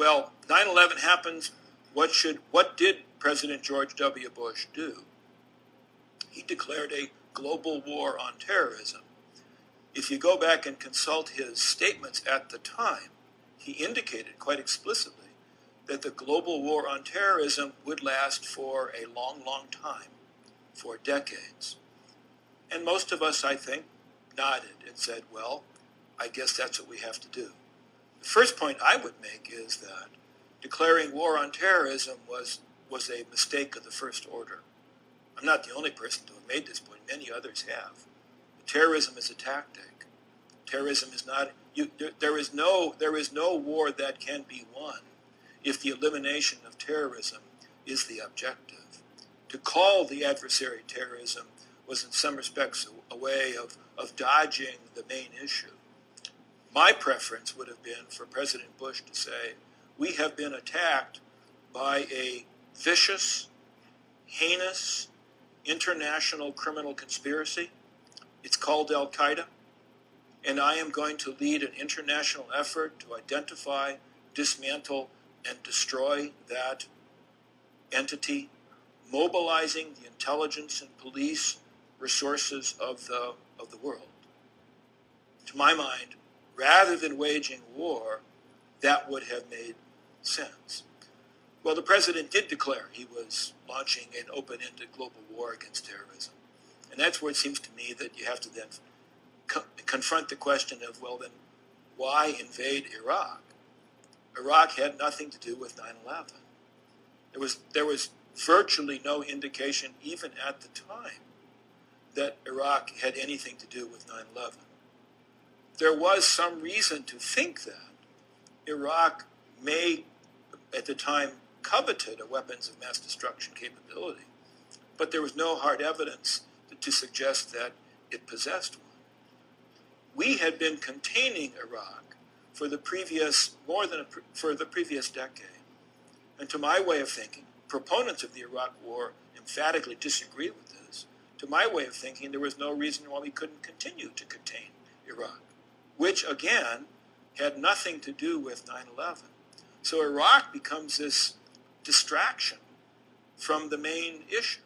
well, 9/11 happens. What did President George W. Bush do? He declared a global war on terrorism. If you go back and consult his statements at the time, he indicated quite explicitly that the global war on terrorism would last for a long, long time, for decades. And most of us, I think, nodded and said, well, I guess that's what we have to do. The first point I would make is that declaring war on terrorism was a mistake of the first order. I'm not the only person to have made this point. Many others have. Terrorism is a tactic. Terrorism is not. There is no war that can be won if the elimination of terrorism is the objective. To call the adversary terrorism was in some respects a way of dodging the main issue. My preference would have been for President Bush to say, we have been attacked by a vicious, heinous, international criminal conspiracy. It's called Al-Qaeda, and I am going to lead an international effort to identify, dismantle, and destroy that entity, mobilizing the intelligence and police resources of the world. To my mind, rather than waging war, that would have made sense. Well, the president did declare he was launching an open-ended global war against terrorism. And that's where it seems to me that you have to then confront the question of, well, then, why invade Iraq? Iraq had nothing to do with 9/11. There was virtually no indication, even at the time, that Iraq had anything to do with 9/11. There was some reason to think that Iraq may, at the time, coveted a weapons of mass destruction capability, but there was no hard evidence to suggest that it possessed one. We had been containing Iraq for the previous decade. And to my way of thinking, proponents of the Iraq War emphatically disagree with this. To my way of thinking, there was no reason why we couldn't continue to contain Iraq, which, again, had nothing to do with 9/11. So Iraq becomes this distraction from the main issue.